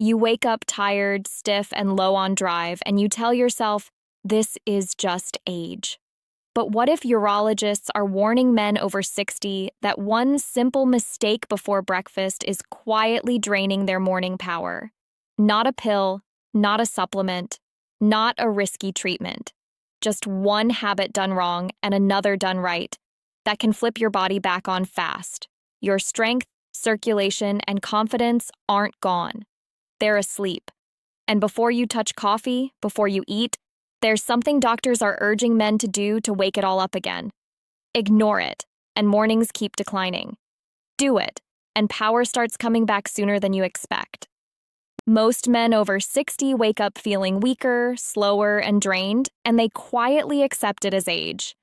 You wake up tired, stiff, and low on drive, and you tell yourself, this is just age. But what if urologists are warning men over 60 that one simple mistake before breakfast is quietly draining their morning power? Not a pill, not a supplement, not a risky treatment. Just one habit done wrong and another done right that can flip your body back on fast. Your strength, circulation, and confidence aren't gone. They're asleep. And before you touch coffee, before you eat, there's something doctors are urging men to do to wake it all up again. Ignore it, and mornings keep declining. Do it, and power starts coming back sooner than you expect. Most men over 60 wake up feeling weaker, slower, and drained, and they quietly accept it as age.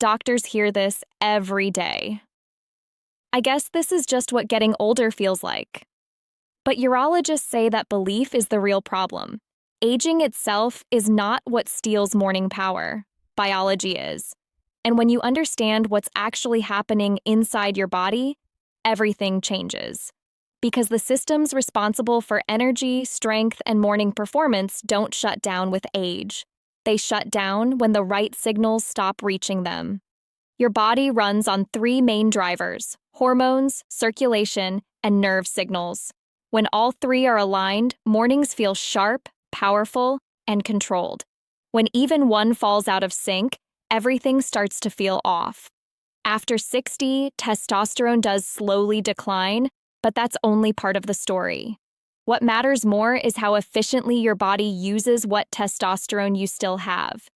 Doctors hear this every day. I guess this is just what getting older feels like. But urologists say that belief is the real problem. Aging itself is not what steals morning power. Biology is. And when you understand what's actually happening inside your body, everything changes. Because the systems responsible for energy, strength, and morning performance don't shut down with age. They shut down when the right signals stop reaching them. Your body runs on three main drivers: hormones, circulation, and nerve signals. When all three are aligned, mornings feel sharp, powerful, and controlled. When even one falls out of sync, everything starts to feel off. After 60, testosterone does slowly decline, but that's only part of the story. What matters more is how efficiently your body uses what testosterone you still have.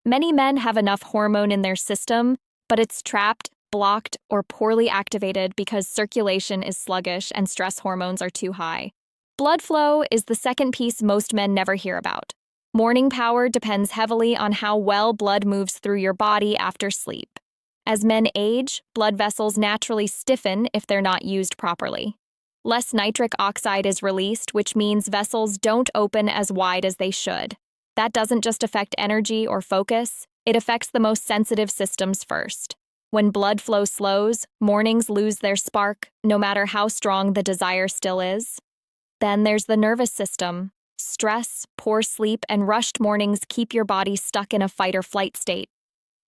Many men have enough hormone in their system, but it's trapped, blocked, or poorly activated because circulation is sluggish and stress hormones are too high. Blood flow is the second piece most men never hear about. Morning power depends heavily on how well blood moves through your body after sleep. As men age, blood vessels naturally stiffen if they're not used properly. Less nitric oxide is released, which means vessels don't open as wide as they should. That doesn't just affect energy or focus, it affects the most sensitive systems first. When blood flow slows, mornings lose their spark, no matter how strong the desire still is. Then there's the nervous system. Stress, poor sleep, and rushed mornings keep your body stuck in a fight-or-flight state.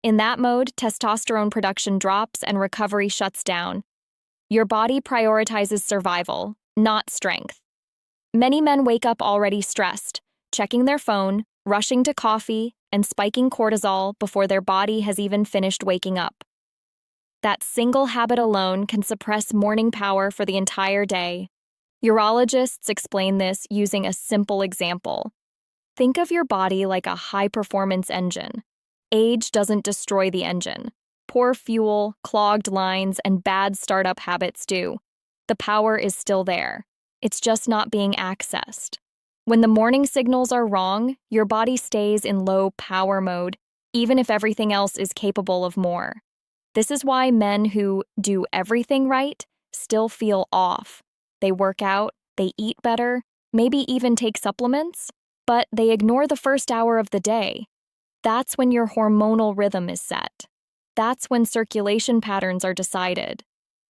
In that mode, testosterone production drops and recovery shuts down. Your body prioritizes survival, not strength. Many men wake up already stressed, checking their phone, rushing to coffee, and spiking cortisol before their body has even finished waking up. That single habit alone can suppress morning power for the entire day. Urologists explain this using a simple example. Think of your body like a high-performance engine. Age doesn't destroy the engine. Poor fuel, clogged lines, and bad startup habits do. The power is still there. It's just not being accessed. When the morning signals are wrong, your body stays in low power mode, even if everything else is capable of more. This is why men who do everything right still feel off. They work out, they eat better, maybe even take supplements, but they ignore the first hour of the day. That's when your hormonal rhythm is set. That's when circulation patterns are decided.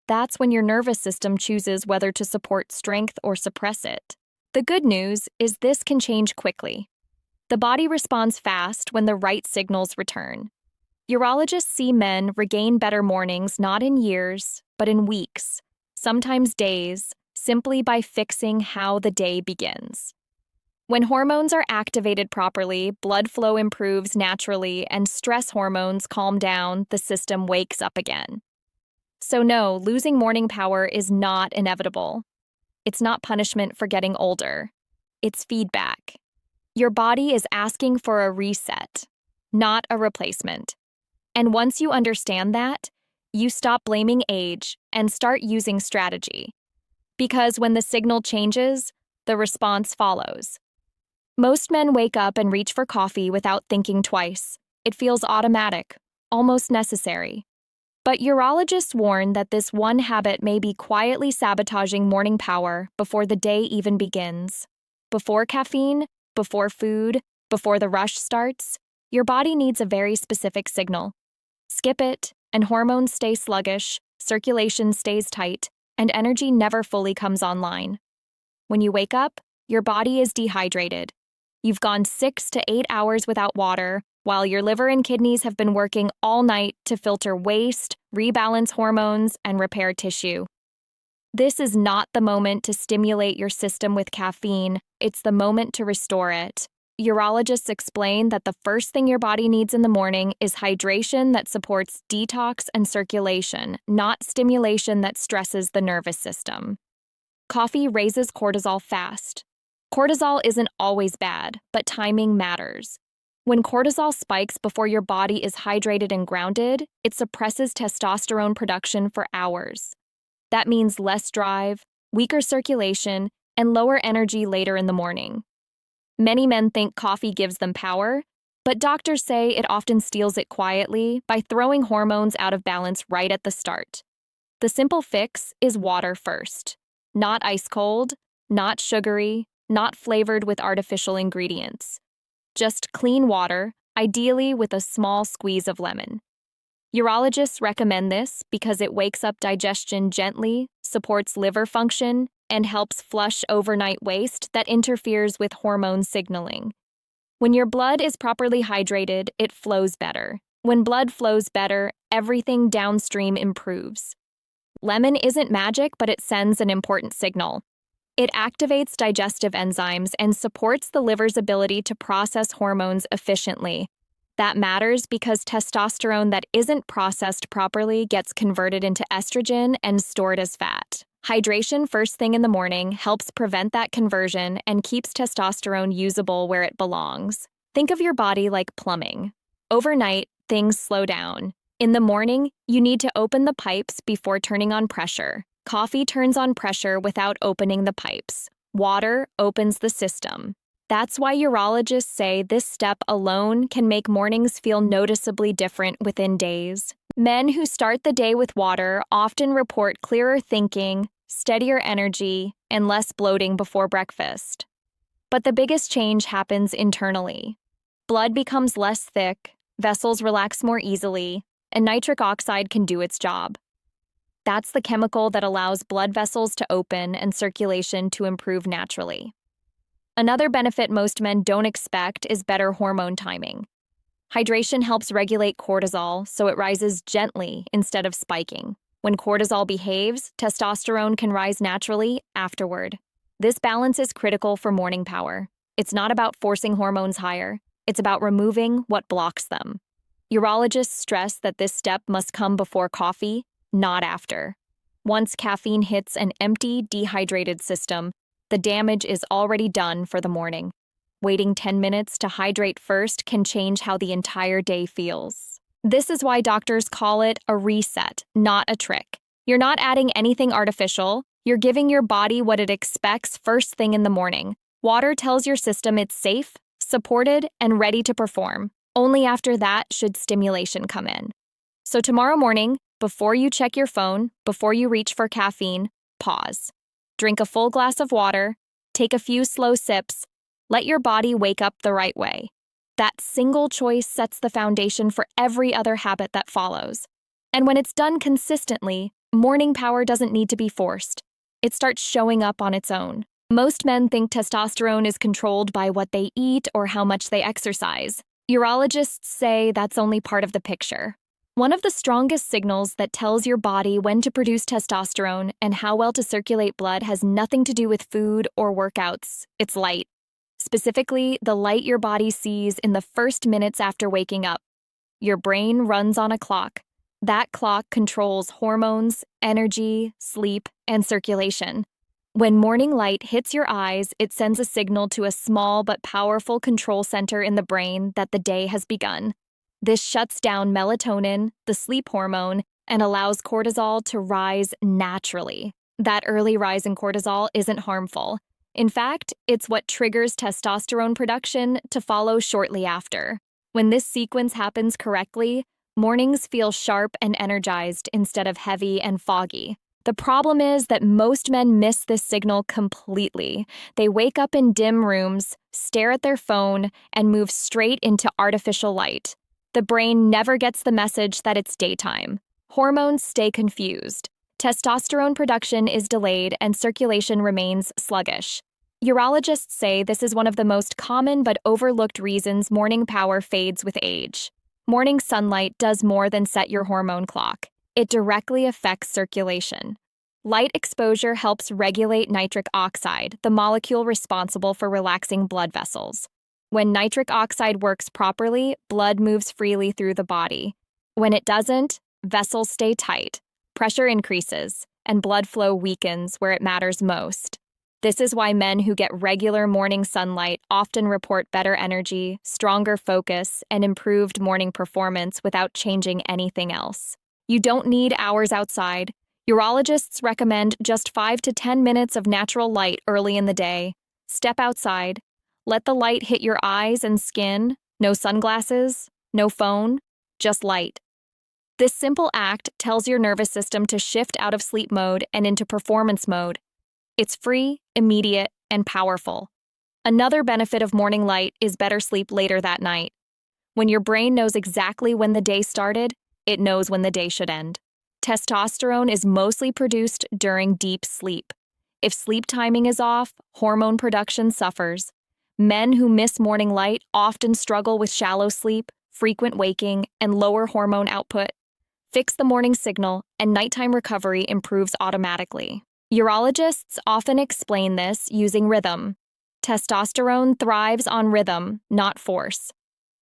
That's when your nervous system chooses whether to support strength or suppress it. The good news is this can change quickly. The body responds fast when the right signals return. Urologists see men regain better mornings not in years, but in weeks, sometimes days, simply by fixing how the day begins. When hormones are activated properly, blood flow improves naturally, and stress hormones calm down, the system wakes up again. So no, losing morning power is not inevitable. It's not punishment for getting older. It's feedback. Your body is asking for a reset, not a replacement. And once you understand that, you stop blaming age and start using strategy. Because when the signal changes, the response follows. Most men wake up and reach for coffee without thinking twice. It feels automatic, almost necessary. But urologists warn that this one habit may be quietly sabotaging morning power before the day even begins. Before caffeine, before food, before the rush starts, your body needs a very specific signal. Skip it, and hormones stay sluggish, circulation stays tight, and energy never fully comes online. When you wake up, your body is dehydrated. You've gone 6 to 8 hours without water, while your liver and kidneys have been working all night to filter waste, rebalance hormones, and repair tissue. This is not the moment to stimulate your system with caffeine, it's the moment to restore it. Urologists explain that the first thing your body needs in the morning is hydration that supports detox and circulation, not stimulation that stresses the nervous system. Coffee raises cortisol fast. Cortisol isn't always bad, but timing matters. When cortisol spikes before your body is hydrated and grounded, it suppresses testosterone production for hours. That means less drive, weaker circulation, and lower energy later in the morning. Many men think coffee gives them power, but doctors say it often steals it quietly by throwing hormones out of balance right at the start. The simple fix is water first. Not ice cold, not sugary, not flavored with artificial ingredients. Just clean water, ideally with a small squeeze of lemon. Urologists recommend this because it wakes up digestion gently, supports liver function, and helps flush overnight waste that interferes with hormone signaling. When your blood is properly hydrated, it flows better. When blood flows better, everything downstream improves. Lemon isn't magic, but it sends an important signal. It activates digestive enzymes and supports the liver's ability to process hormones efficiently. That matters because testosterone that isn't processed properly gets converted into estrogen and stored as fat. Hydration first thing in the morning helps prevent that conversion and keeps testosterone usable where it belongs. Think of your body like plumbing. Overnight, things slow down. In the morning, you need to open the pipes before turning on pressure. Coffee turns on pressure without opening the pipes. Water opens the system. That's why urologists say this step alone can make mornings feel noticeably different within days. Men who start the day with water often report clearer thinking, steadier energy, and less bloating before breakfast. But the biggest change happens internally. Blood becomes less thick, vessels relax more easily, and nitric oxide can do its job. That's the chemical that allows blood vessels to open and circulation to improve naturally. Another benefit most men don't expect is better hormone timing. Hydration helps regulate cortisol so it rises gently instead of spiking. When cortisol behaves, testosterone can rise naturally afterward. This balance is critical for morning power. It's not about forcing hormones higher, it's about removing what blocks them. Urologists stress that this step must come before coffee, not after. Once caffeine hits an empty, dehydrated system, the damage is already done for the morning. Waiting 10 minutes to hydrate first can change how the entire day feels. This is why doctors call it a reset, not a trick. You're not adding anything artificial, you're giving your body what it expects first thing in the morning. Water tells your system it's safe, supported, and ready to perform. Only after that should stimulation come in. So tomorrow morning, before you check your phone, before you reach for caffeine, pause. Drink a full glass of water, take a few slow sips, let your body wake up the right way. That single choice sets the foundation for every other habit that follows. And when it's done consistently, morning power doesn't need to be forced. It starts showing up on its own. Most men think testosterone is controlled by what they eat or how much they exercise. Urologists say that's only part of the picture. One of the strongest signals that tells your body when to produce testosterone and how well to circulate blood has nothing to do with food or workouts. It's light. Specifically, the light your body sees in the first minutes after waking up. Your brain runs on a clock. That clock controls hormones, energy, sleep, and circulation. When morning light hits your eyes, it sends a signal to a small but powerful control center in the brain that the day has begun. This shuts down melatonin, the sleep hormone, and allows cortisol to rise naturally. That early rise in cortisol isn't harmful. In fact, it's what triggers testosterone production to follow shortly after. When this sequence happens correctly, mornings feel sharp and energized instead of heavy and foggy. The problem is that most men miss this signal completely. They wake up in dim rooms, stare at their phone, and move straight into artificial light. The brain never gets the message that it's daytime. Hormones stay confused. Testosterone production is delayed and circulation remains sluggish. Urologists say this is one of the most common but overlooked reasons morning power fades with age. Morning sunlight does more than set your hormone clock. It directly affects circulation. Light exposure helps regulate nitric oxide, the molecule responsible for relaxing blood vessels. When nitric oxide works properly, blood moves freely through the body. When it doesn't, vessels stay tight, pressure increases, and blood flow weakens where it matters most. This is why men who get regular morning sunlight often report better energy, stronger focus, and improved morning performance without changing anything else. You don't need hours outside. Urologists recommend just 5 to 10 minutes of natural light early in the day. Step outside. Let the light hit your eyes and skin. No sunglasses, no phone, just light. This simple act tells your nervous system to shift out of sleep mode and into performance mode. It's free, immediate, and powerful. Another benefit of morning light is better sleep later that night. When your brain knows exactly when the day started, it knows when the day should end. Testosterone is mostly produced during deep sleep. If sleep timing is off, hormone production suffers. Men who miss morning light often struggle with shallow sleep, frequent waking, and lower hormone output. Fix the morning signal, and nighttime recovery improves automatically. Urologists often explain this using rhythm. Testosterone thrives on rhythm, not force.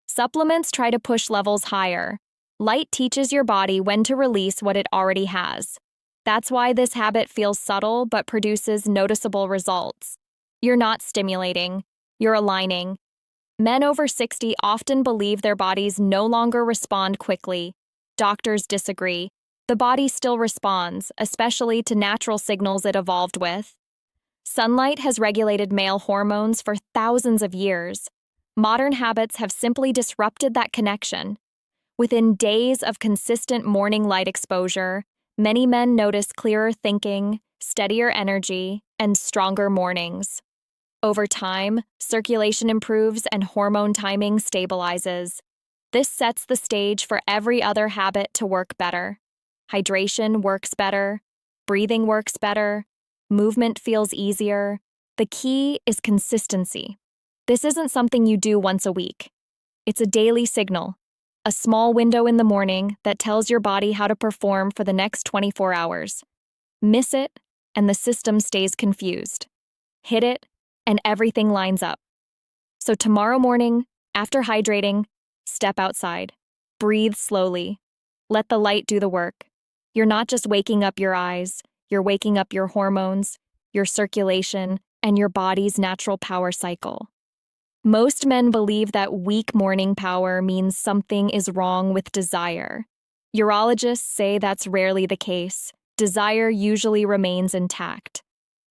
Supplements try to push levels higher. Light teaches your body when to release what it already has. That's why this habit feels subtle but produces noticeable results. You're not stimulating, you're aligning. Men over 60 often believe their bodies no longer respond quickly. Doctors disagree. The body still responds, especially to natural signals it evolved with. Sunlight has regulated male hormones for thousands of years. Modern habits have simply disrupted that connection. Within days of consistent morning light exposure, many men notice clearer thinking, steadier energy, and stronger mornings. Over time, circulation improves and hormone timing stabilizes. This sets the stage for every other habit to work better. Hydration works better, breathing works better, movement feels easier. The key is consistency. This isn't something you do once a week. It's a daily signal, a small window in the morning that tells your body how to perform for the next 24 hours. Miss it, and the system stays confused. Hit it, and everything lines up. So tomorrow morning, after hydrating, step outside. Breathe slowly. Let the light do the work. You're not just waking up your eyes, you're waking up your hormones, your circulation, and your body's natural power cycle. Most men believe that weak morning power means something is wrong with desire. Urologists say that's rarely the case. Desire usually remains intact.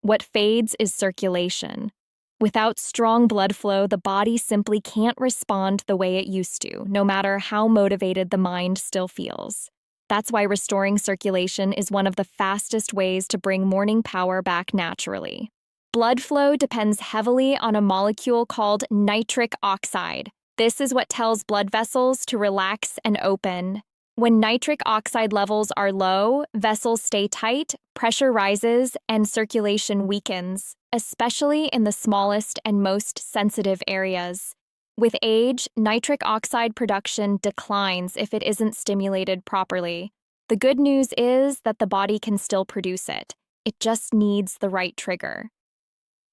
What fades is circulation. Without strong blood flow, the body simply can't respond the way it used to, no matter how motivated the mind still feels. That's why restoring circulation is one of the fastest ways to bring morning power back naturally. Blood flow depends heavily on a molecule called nitric oxide. This is what tells blood vessels to relax and open. When nitric oxide levels are low, vessels stay tight, pressure rises, and circulation weakens, especially in the smallest and most sensitive areas. With age, nitric oxide production declines if it isn't stimulated properly. The good news is that the body can still produce it. It just needs the right trigger.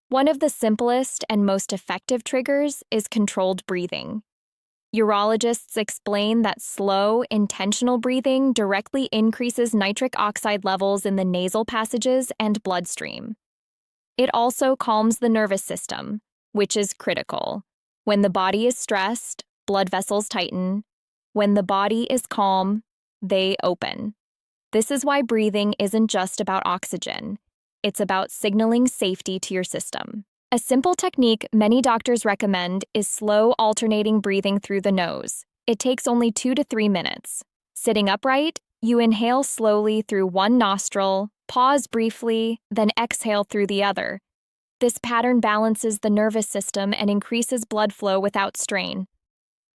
One of the simplest and most effective triggers is controlled breathing. Urologists explain that slow, intentional breathing directly increases nitric oxide levels in the nasal passages and bloodstream. It also calms the nervous system, which is critical. When the body is stressed, blood vessels tighten. When the body is calm, they open. This is why breathing isn't just about oxygen. It's about signaling safety to your system. A simple technique many doctors recommend is slow alternating breathing through the nose. It takes only 2 to 3 minutes. Sitting upright, you inhale slowly through one nostril, pause briefly, then exhale through the other. This pattern balances the nervous system and increases blood flow without strain.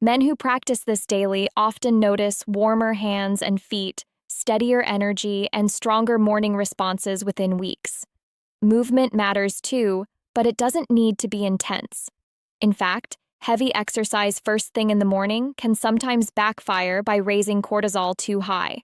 Men who practice this daily often notice warmer hands and feet, steadier energy, and stronger morning responses within weeks. Movement matters too. but it doesn't need to be intense. In fact, heavy exercise first thing in the morning can sometimes backfire by raising cortisol too high.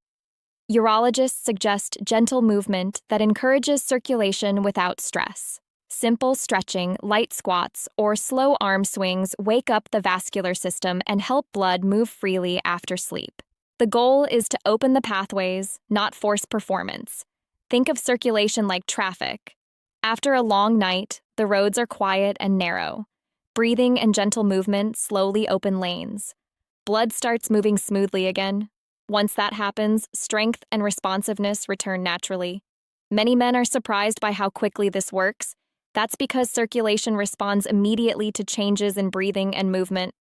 Urologists suggest gentle movement that encourages circulation without stress. Simple stretching, light squats, or slow arm swings wake up the vascular system and help blood move freely after sleep. The goal is to open the pathways, not force performance. Think of circulation like traffic. After a long night, the roads are quiet and narrow. Breathing and gentle movement slowly open lanes. Blood starts moving smoothly again. Once that happens, strength and responsiveness return naturally. Many men are surprised by how quickly this works. That's because circulation responds immediately to changes in breathing and movement.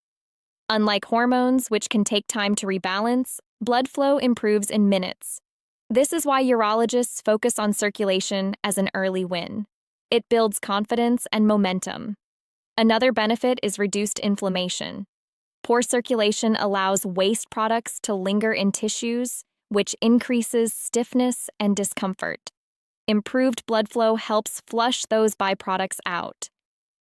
Unlike hormones, which can take time to rebalance, blood flow improves in minutes. This is why urologists focus on circulation as an early win. It builds confidence and momentum. Another benefit is reduced inflammation. Poor circulation allows waste products to linger in tissues, which increases stiffness and discomfort. Improved blood flow helps flush those byproducts out.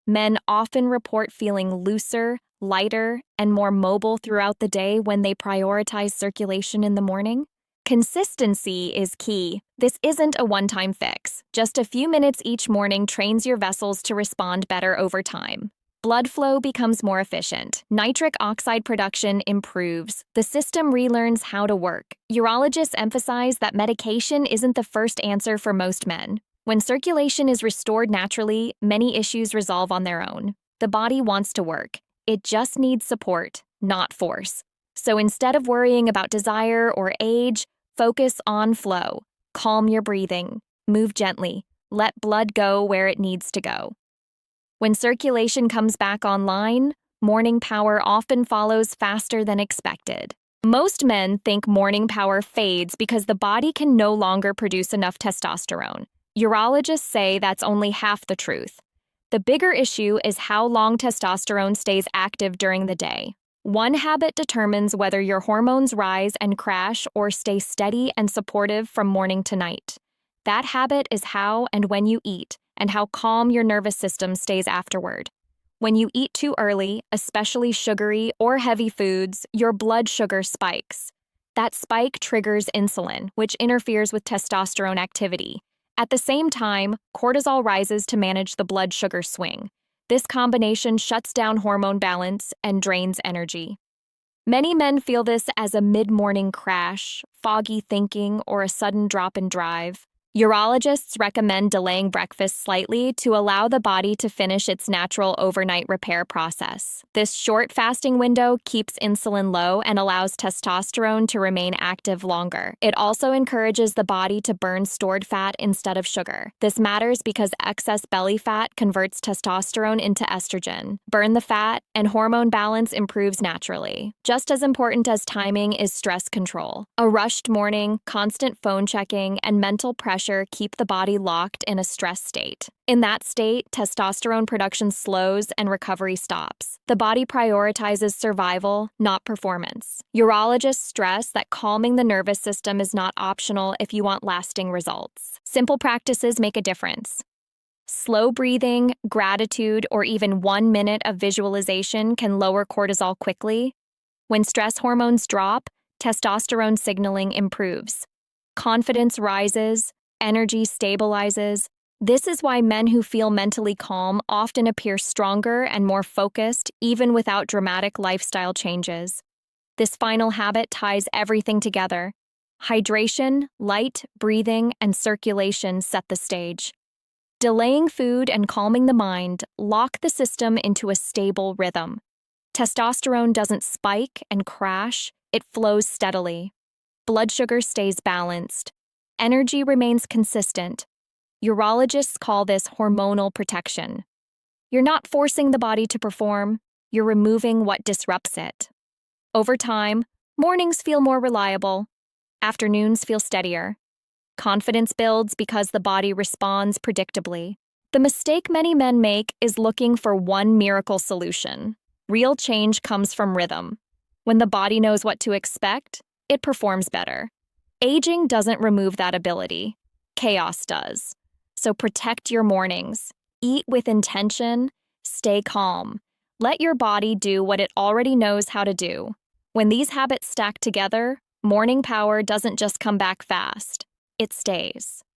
Men often report feeling looser, lighter, and more mobile throughout the day when they prioritize circulation in the morning. Consistency is key. This isn't a one-time fix. Just a few minutes each morning trains your vessels to respond better over time. Blood flow becomes more efficient. Nitric oxide production improves. The system relearns how to work. Urologists emphasize that medication isn't the first answer for most men. When circulation is restored naturally, many issues resolve on their own. The body wants to work. It just needs support, not force. So instead of worrying about desire or age, focus on flow. Calm your breathing. Move gently. Let blood go where it needs to go. When circulation comes back online, morning power often follows faster than expected. Most men think morning power fades because the body can no longer produce enough testosterone. Urologists say that's only half the truth. The bigger issue is how long testosterone stays active during the day. One habit determines whether your hormones rise and crash or stay steady and supportive from morning to night. That habit is how and when you eat, and how calm your nervous system stays afterward. When you eat too early, especially sugary or heavy foods, your blood sugar spikes. That spike triggers insulin, which interferes with testosterone activity. At the same time, cortisol rises to manage the blood sugar swing. This combination shuts down hormone balance and drains energy. Many men feel this as a mid-morning crash, foggy thinking, or a sudden drop in drive. Urologists recommend delaying breakfast slightly to allow the body to finish its natural overnight repair process. This short fasting window keeps insulin low and allows testosterone to remain active longer. It also encourages the body to burn stored fat instead of sugar. This matters because excess belly fat converts testosterone into estrogen. Burn the fat, and hormone balance improves naturally. Just as important as timing is stress control. A rushed morning, constant phone checking, and mental pressure keep the body locked in a stress state. In that state, testosterone production slows and recovery stops. The body prioritizes survival, not performance. Urologists stress that calming the nervous system is not optional if you want lasting results. Simple practices make a difference. Slow breathing, gratitude, or even 1 minute of visualization can lower cortisol quickly. When stress hormones drop, testosterone signaling improves. Confidence rises. Energy stabilizes. This is why men who feel mentally calm often appear stronger and more focused, even without dramatic lifestyle changes. This final habit ties everything together. Hydration, light, breathing, and circulation set the stage. Delaying food and calming the mind lock the system into a stable rhythm. Testosterone doesn't spike and crash, it flows steadily. Blood sugar stays balanced. Energy remains consistent. Urologists call this hormonal protection. You're not forcing the body to perform, you're removing what disrupts it. Over time, mornings feel more reliable, afternoons feel steadier. Confidence builds because the body responds predictably. The mistake many men make is looking for one miracle solution. Real change comes from rhythm. When the body knows what to expect, it performs better. Aging doesn't remove that ability. Chaos does. So protect your mornings. Eat with intention, stay calm. Let your body do what it already knows how to do. When these habits stack together, morning power doesn't just come back fast, it stays.